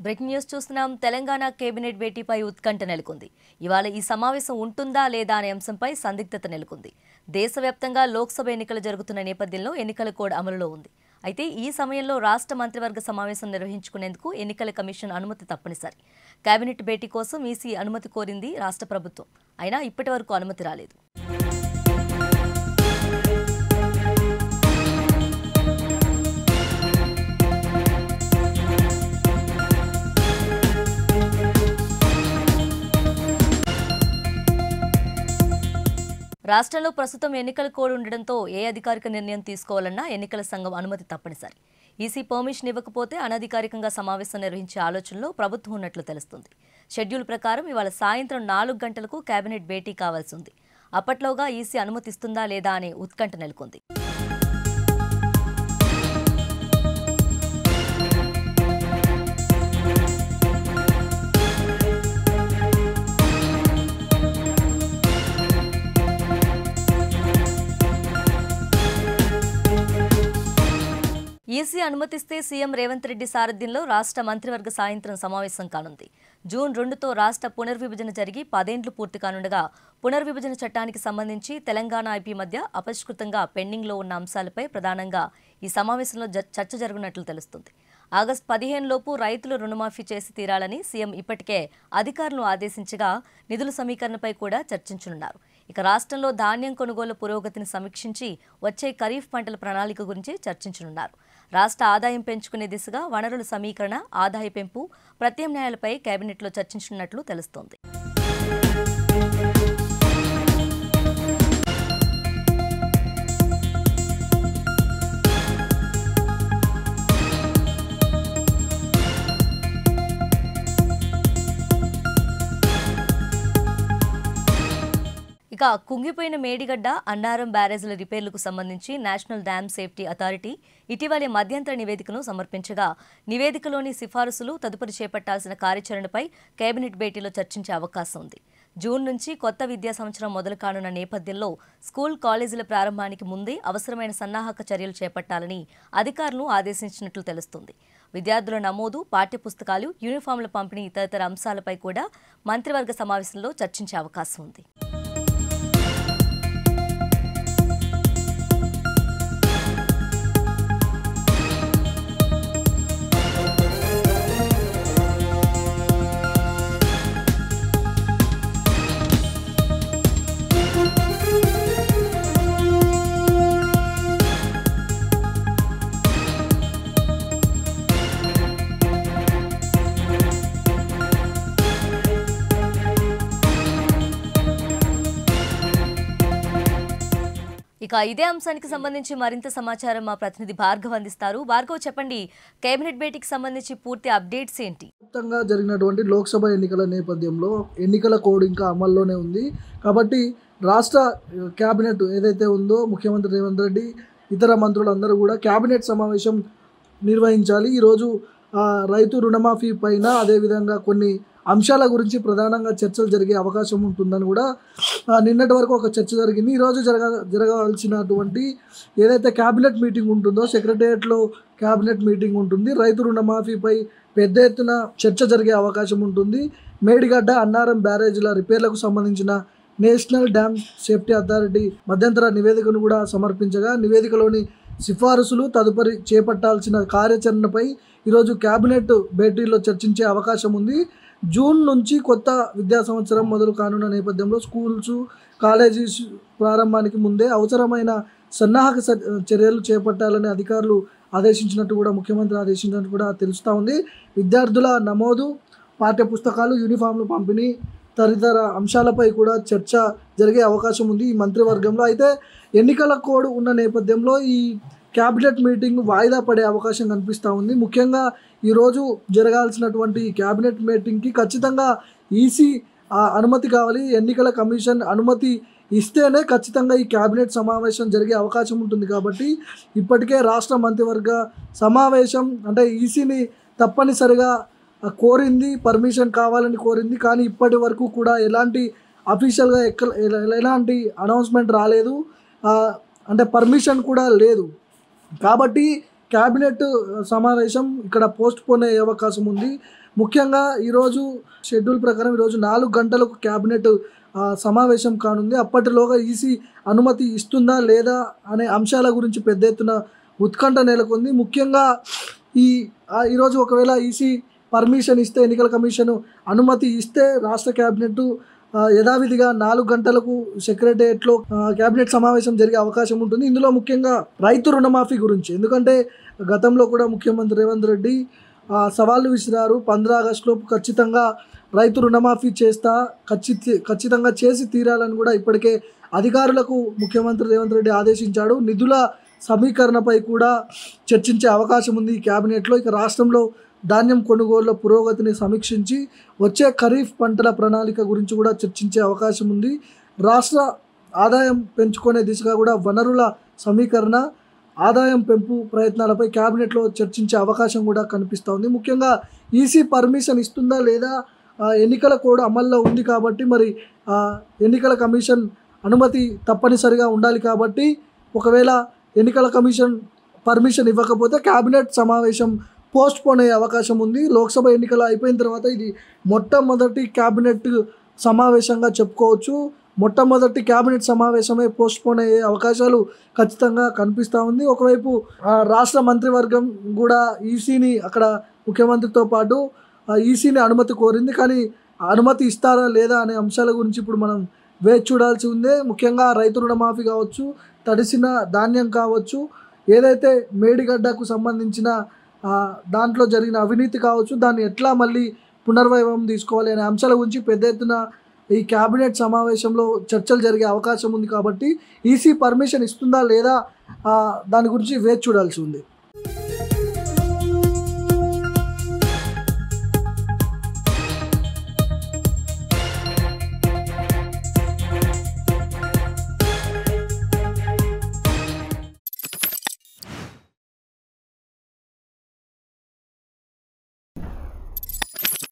Breaking news చూస్తున్నాం. Telangana cabinet భేటీపై ఉత్కంఠ నెలకొంది. ఇవాళ ఈ సమావేశం ఉంటుందా లేదా అనే అంశంపై సందిగ్ధత నెలకొంది. దేశవ్యాప్తంగా లోక్సభ ఎన్నికలు జరుగుతున్న నేపథ్యంలో ఎన్నికల కోడ్ అమలులో ఉంది. అయితే ఈ సమయంలో రాష్ట్ర మంత్రివర్గ సమావేశం నిర్వహించుకునేందుకు ఎన్నికల కమిషన్ అనుమతి తప్పనిసరి. కేబినెట్ భేటీ కోసం ఈసీ అనుమతి కోరింది రాష్ట్ర ప్రభుత్వం. అయినా ఇప్పటి వరకు అనుమతి రాలేదు. రాష్ట్రంలో ప్రస్తుతం ఎన్నికల కోడ్ ఉండడంతో ఏ అధికారిక నిర్ణయం తీసుకోవాలన్నా ఎన్నికల సంఘం అనుమతి తప్పనిసరి. ఈసీ పర్మిషన్ ఇవ్వకపోతే అనధికారికంగా సమావేశం నిర్వహించే ఆలోచనలో ప్రభుత్వం ఉన్నట్లు తెలుస్తుంది. షెడ్యూల్ ప్రకారం ఇవాళ సాయంత్రం 4 గంటలకు కేబినెట్ భేటీ కావాల్సి ఉంది. అప్పట్లోగా ఈసీ అనుమతిస్తుందా లేదా అనే ఉత్కంఠ నెలకొంది. ఈసీ అనుమతిస్తే సీఎం రేవంత్ రెడ్డి సారథ్యంలో రాష్ట్ర మంత్రివర్గ సాయంత్రం సమావేశం కానుంది. జూన్ 2తో రాష్ట్ర పునర్విభజన జరిగి 10 ఏళ్లు పూర్తి కానుండగా పునర్విభజన చట్టానికి సంబంధించి తెలంగాణ ఐపీ మధ్య అపరిష్కృతంగా పెండింగ్లో ఉన్న అంశాలపై ప్రధానంగా ఈ సమావేశంలో చర్చ జరగనున్నట్లు తెలుస్తుంది. ఆగస్టు 15 లోపు రైతులు రుణమాఫీ చేసి తీరాలని సీఎం ఇప్పటికే అధికారులను ఆదేశించగా నిధుల సమీకరణపై కూడా చర్చించనున్నారు. ఇక రాష్ట్రంలో ధాన్యం కొనుగోలు పురోగతిని సమీక్షించి వచ్చే ఖరీఫ్ పంటల ప్రణాళిక గురించి చర్చించనున్నారు. రాష్ట్ర ఆదాయం పెంచుకునే దిశగా వనరుల సమీకరణ, ఆదాయ పెంపు, ప్రత్యామ్నాయాలపై కేబినెట్లో చర్చించనున్నట్లు తెలుస్తోంది. ఇక కుంగిపోయిన మేడిగడ్డ, అన్నారం బ్యారేజ్ల రిపేర్లకు సంబంధించి నేషనల్ డ్యామ్ సేఫ్టీ అథారిటీ ఇటీవలే మధ్యంతర నివేదికను సమర్పించగా నివేదికలోని సిఫారసులు తదుపరి చేపట్టాల్సిన కార్యాచరణపై కేబినెట్ భేటీలో చర్చించే అవకాశం ఉంది. జూన్ నుంచి కొత్త విద్యా సంవత్సరం మొదలు కానున్న నేపథ్యంలో స్కూల్, కాలేజీల ప్రారంభానికి ముందే అవసరమైన సన్నాహక చర్యలు చేపట్టాలని అధికారులను ఆదేశించినట్లు తెలుస్తుంది. విద్యార్థుల నమోదు, పాఠ్యపుస్తకాలు, యూనిఫామ్ల పంపిణీ తదితర అంశాలపై కూడా మంత్రివర్గ సమావేశంలో చర్చించే అవకాశం ఉంది. ఇక ఇదే అంశానికి సంబంధించి మరింత సమాచారం మా ప్రతినిధి భార్గవ్ అందిస్తారు. భార్గవ్, చెప్పండి, కేబినెట్ భేటీకి సంబంధించి పూర్తి అప్డేట్స్ ఏంటి? మొత్తంగా జరిగినటువంటి లోక్సభ ఎన్నికల నేపథ్యంలో ఎన్నికల కోడ్ ఇంకా అమల్లోనే ఉంది. కాబట్టి రాష్ట్ర కేబినెట్ ఏదైతే ఉందో ముఖ్యమంత్రి రేవంత్ రెడ్డి, ఇతర మంత్రులందరూ కూడా కేబినెట్ సమావేశం నిర్వహించాలి. ఈరోజు రైతు రుణమాఫీ పైన, అదేవిధంగా కొన్ని అంశాల గురించి ప్రధానంగా చర్చలు జరిగే అవకాశం ఉంటుందని కూడా నిన్నటి వరకు ఒక చర్చ జరిగింది. ఈరోజు జరగాల్సినటువంటి ఏదైతే క్యాబినెట్ మీటింగ్ ఉంటుందో, సెక్రటేరియట్లో క్యాబినెట్ మీటింగ్ ఉంటుంది. రైతు రుణమాఫీపై పెద్ద ఎత్తున చర్చ జరిగే అవకాశం ఉంటుంది. మేడిగడ్డ, అన్నారం బ్యారేజీల రిపేర్లకు సంబంధించిన నేషనల్ డ్యామ్ సేఫ్టీ అథారిటీ మధ్యంతర నివేదికను కూడా సమర్పించగా నివేదికలోని సిఫారసులు తదుపరి చేపట్టాల్సిన కార్యాచరణపై ఈరోజు కేబినెట్ భేటీలో చర్చించే అవకాశం ఉంది. జూన్ నుంచి కొత్త విద్యా సంవత్సరం మొదలు కానున్న నేపథ్యంలో స్కూల్స్, కాలేజీస్ ప్రారంభానికి ముందే అవసరమైన సన్నాహక చర్యలు చేపట్టాలని అధికారులు ఆదేశించినట్టు కూడా ముఖ్యమంత్రి ఆదేశించినట్టు కూడా తెలుస్తూ ఉంది. విద్యార్థుల నమోదు, పాఠ్యపుస్తకాలు, యూనిఫామ్లు పంపిణీ తదితర అంశాలపై కూడా చర్చ జరిగే అవకాశం ఉంది ఈ మంత్రివర్గంలో. అయితే ఎన్నికల కోడ్ ఉన్న నేపథ్యంలో ఈ క్యాబినెట్ మీటింగ్ వాయిదా పడే అవకాశం కనిపిస్తూ ఉంది. ముఖ్యంగా ఈరోజు జరగాల్సినటువంటి క్యాబినెట్ మీటింగ్కి ఖచ్చితంగా ఈసీ అనుమతి కావాలి. ఎన్నికల కమిషన్ అనుమతి ఇస్తేనే ఖచ్చితంగా ఈ క్యాబినెట్ సమావేశం జరిగే అవకాశం ఉంటుంది. కాబట్టి ఇప్పటికే రాష్ట్ర మంత్రివర్గ సమావేశం అంటే ఈసీని తప్పనిసరిగా కోరింది, పర్మిషన్ కావాలని కోరింది. కానీ ఇప్పటి వరకు కూడా ఎలాంటి అఫీషియల్గా ఎలాంటి అనౌన్స్మెంట్ రాలేదు, అంటే పర్మిషన్ కూడా లేదు. కాబట్టి క్యాబినెట్ సమావేశం ఇక్కడ పోస్ట్ పోన్ అయ్యే అవకాశం ఉంది. ముఖ్యంగా ఈరోజు షెడ్యూల్ ప్రకారం ఈరోజు 4 గంటలకు క్యాబినెట్ సమావేశం కానుంది. అప్పటిలోగా ఈసీ అనుమతి ఇస్తుందా లేదా అనే అంశాల గురించి పెద్ద ఎత్తున ఉత్కంఠ నెలకొంది. ముఖ్యంగా ఈరోజు ఒకవేళ ఈసీ పర్మిషన్ ఇస్తే, ఎన్నికల కమిషన్ అనుమతి ఇస్తే రాష్ట్ర క్యాబినెట్ యథావిధిగా 4 గంటలకు సెక్రటేరియట్లో క్యాబినెట్ సమావేశం జరిగే అవకాశం ఉంటుంది. ఇందులో ముఖ్యంగా రైతు రుణమాఫీ గురించి, ఎందుకంటే గతంలో కూడా ముఖ్యమంత్రి రేవంత్ రెడ్డి సవాళ్ళు విసిరారు. 15 ఆగస్టులోపు ఖచ్చితంగా రైతు రుణమాఫీ ఖచ్చితంగా చేసి తీరాలని కూడా ఇప్పటికే అధికారులకు ముఖ్యమంత్రి రేవంత్ రెడ్డి ఆదేశించాడు. నిధుల సమీకరణపై కూడా చర్చించే అవకాశం ఉంది ఈ క్యాబినెట్లో. ఇక రాష్ట్రంలో ధాన్యం కొనుగోళ్ల పురోగతిని సమీక్షించి వచ్చే ఖరీఫ్ పంటల ప్రణాళిక గురించి కూడా చర్చించే అవకాశం ఉంది. రాష్ట్ర ఆదాయం పెంచుకునే దిశగా కూడా వనరుల సమీకరణ, ఆదాయం పెంపు ప్రయత్నాలపై క్యాబినెట్లో చర్చించే అవకాశం కూడా కనిపిస్తోంది. ముఖ్యంగా ఈసీ పర్మిషన్ ఇస్తుందా లేదా, ఎన్నికల కోడ్ అమల్లో ఉంది కాబట్టి మరి ఎన్నికల కమిషన్ అనుమతి తప్పనిసరిగా ఉండాలి కాబట్టి ఒకవేళ ఎన్నికల కమిషన్ పర్మిషన్ ఇవ్వకపోతే క్యాబినెట్ సమావేశం పోస్ట్పోన్ అయ్యే అవకాశం ఉంది. లోక్సభ ఎన్నికలు అయిపోయిన తర్వాత ఇది మొట్టమొదటి క్యాబినెట్ సమావేశంగా చెప్పుకోవచ్చు. మొట్టమొదటి క్యాబినెట్ సమావేశమే పోస్ట్పోన్ అయ్యే అవకాశాలు ఖచ్చితంగా కనిపిస్తూ ఉంది. ఒకవైపు రాష్ట్ర మంత్రివర్గం కూడా ఈసీని, అక్కడ ముఖ్యమంత్రితో పాటు ఈసీని అనుమతి కోరింది. కానీ అనుమతి ఇస్తారా లేదా అనే అంశాల గురించి ఇప్పుడు మనం వేచి చూడాల్సి ఉంది. ముఖ్యంగా రైతు రుణమాఫీ కావచ్చు, తడిసిన ధాన్యం కావచ్చు, ఏదైతే మేడిగడ్డకు సంబంధించిన దాంట్లో జరిగిన అవినీతి కావచ్చు, దాన్ని ఎట్లా మళ్ళీ పునర్వైభవం తీసుకోవాలి అనే అంశాల గురించి పెద్ద ఎత్తున ఈ క్యాబినెట్ సమావేశంలో చర్చలు జరిగే అవకాశం ఉంది. కాబట్టి ఈసీ పర్మిషన్ ఇస్తుందా లేదా దాని గురించి వేచి చూడాల్సి ఉంది.